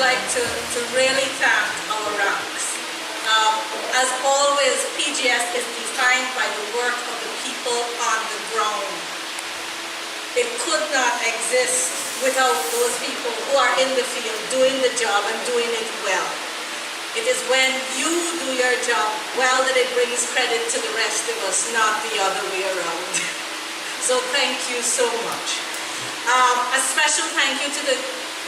like to really thank our ranks. As always, PGS is defined by the work of the people on the ground. It could not exist without those people who are in the field doing the job and doing it well. It is when you do your job well that it brings credit to the rest of us, not the other way around. So thank you so much. A special thank you to the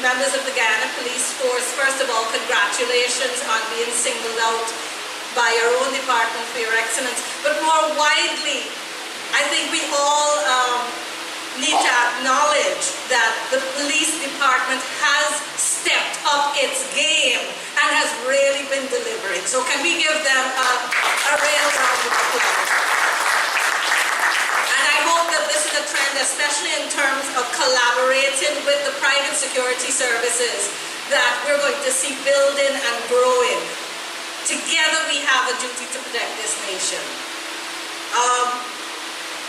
members of the Guyana Police Force. First of all, congratulations on being singled out by your own department for your excellence. But more widely, I think we all need to acknowledge that the police department has stepped up its game and has really been delivering. So can we give them a real round of applause? And I hope that this is a trend, especially in terms of collaborating with the private security services, that we're going to see building and growing. Together we have a duty to protect this nation.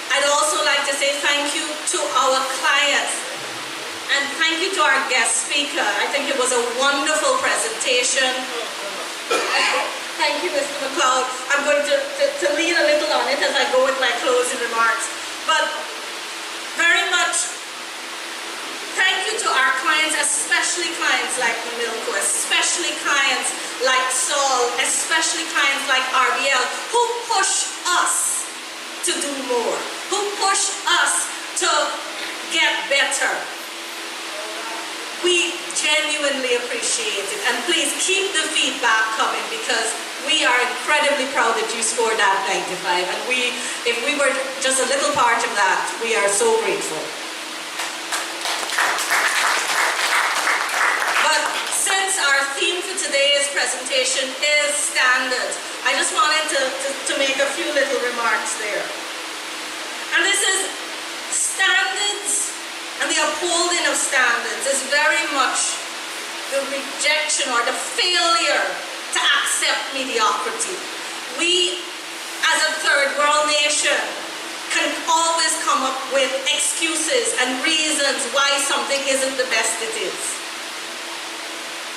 I'd also like to say thank you to our clients and thank you to our guest speaker. I think it was a wonderful presentation. Thank you, Mr. McLeod. I'm going to lean a little on it as I go with my closing remarks. But very much thank you to our clients, especially clients like Milko, especially clients like Saul, especially clients like RBL, who push us to do more, who push us to get better. We genuinely appreciate it, and please keep the feedback coming because we are incredibly proud that you scored that 95, and if we were just a little part of that, we are so grateful. But since our theme for today's presentation is standards, I just wanted to make a few little remarks there. And this is standards, and the upholding of standards is very much the rejection or the failure to accept mediocrity. We, as a third world nation, can always come up with excuses and reasons why something isn't the best it is.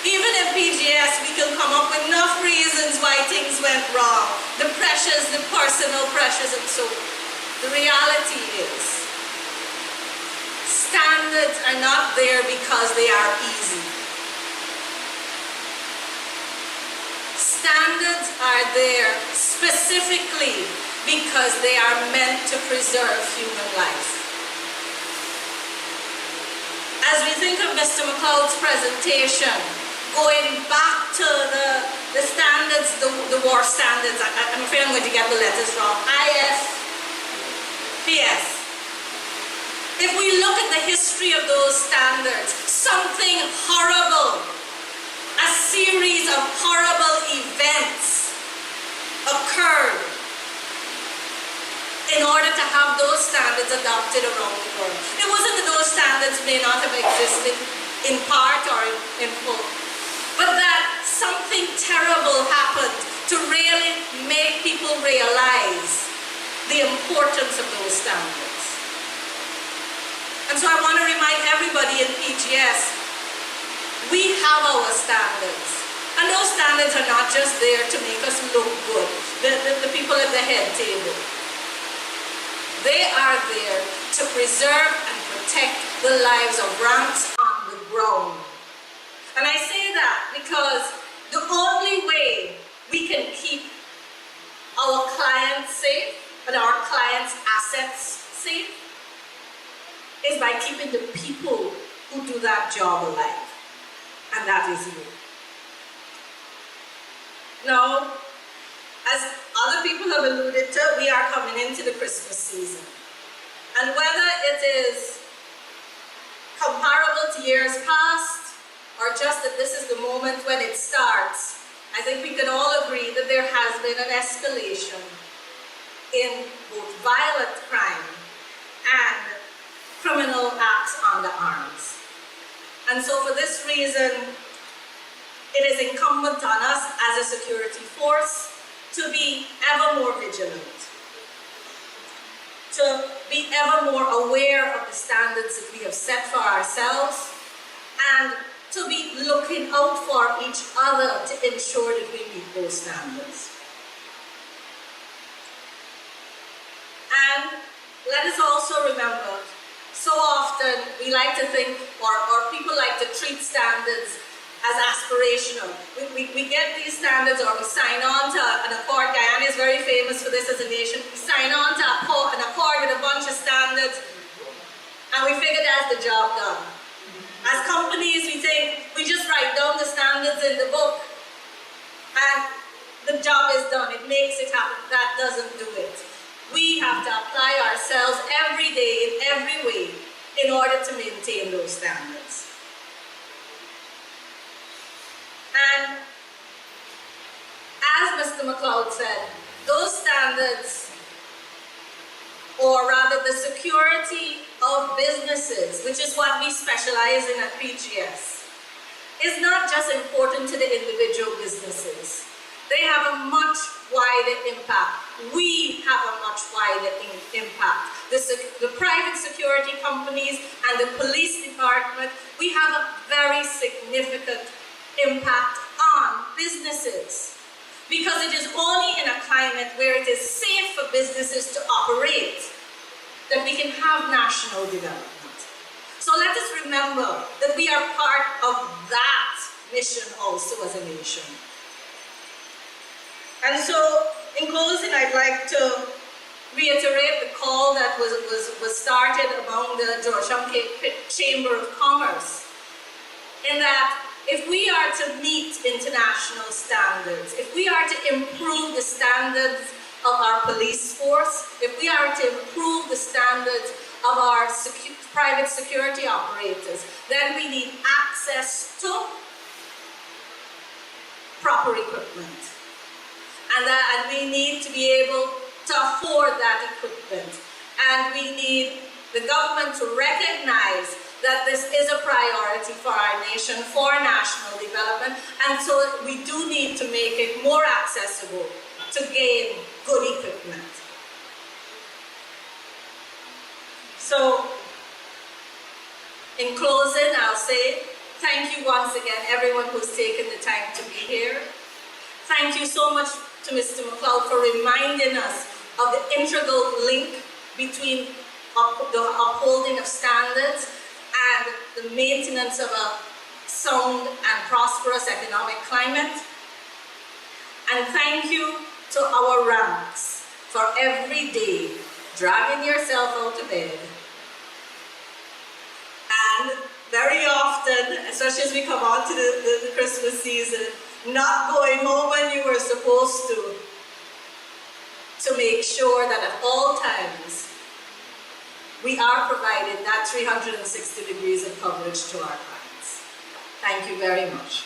Even at PGS, we can come up with enough reasons why things went wrong. The pressures, the personal pressures, and so on. The reality is, standards are not there because they are easy. Standards are there specifically because they are meant to preserve human life. As we think of Mr. McLeod's presentation, going back to the standards, the war standards, I'm afraid I'm going to get the letters wrong, ISPS. If we look at the history of those standards, something horrible, a series of horrible events occurred in order to have those standards adopted around the world. It wasn't that those standards may not have existed in part or in full, but that something terrible happened to really make people realize the importance of those standards. And so I want to remind everybody in PGS, we have our standards. And those standards are not just there to make us look good, the people at the head table. They are there to preserve and protect the lives of ranks on the ground. And I say that because the only way we can keep our clients safe and our clients' assets safe is by keeping the people who do that job alive. And that is you. Now, as other people have alluded to, we are coming into the Christmas season. And whether it is comparable to years past, or just that this is the moment when it starts, I think we can all agree that there has been an escalation in both violent crime and criminal acts on the arms. And so for this reason, it is incumbent on us as a security force to be ever more vigilant, to be ever more aware of the standards that we have set for ourselves, and to be looking looking out for each other to ensure that we meet those standards. And let us also remember, so often we like to think, or people like to treat standards as aspirational. We get these standards, or we sign on to an accord. Guyana is very famous for this as a nation. We sign on to an accord with a bunch of standards, and we figure that's the job done. As companies, we think we just write down the standards in the book, and the job is done. It makes it happen. That doesn't do it. We have to apply ourselves every day in every way in order to maintain those standards. And as Mr. McLeod said, those standards, or rather the security of businesses, which is what we specialize in at PGS, is not just important to the individual businesses. They have a much wider impact. We have a much wider impact. The private security companies and the police department, we have a very significant impact on businesses. Because it is only in a climate where it is safe for businesses to operate that we can have national development. So let us remember that we are part of that mission also as a nation. And so, in closing, I'd like to reiterate the call that was started among the Georgetown Chamber of Commerce, in that if we are to meet international standards, if we are to improve the standards of our police force, if we are to improve the standards of our private security operators, then we need access to proper equipment. And we need to be able to afford that equipment. And we need the government to recognize that this is a priority for our nation, for national development, and so we do need to make it more accessible to gain good equipment. So, in closing, I'll say thank you once again, everyone who's taken the time to be here. Thank you so much to Mr. McLeod for reminding us of the integral link between the upholding of standards and the maintenance of a sound and prosperous economic climate. And thank you to our ranks for every day dragging yourself out of bed. And very often, especially as we come on to the Christmas season, not going home when you were supposed to make sure that at all times we are providing that 360 degrees of coverage to our clients. Thank you very much.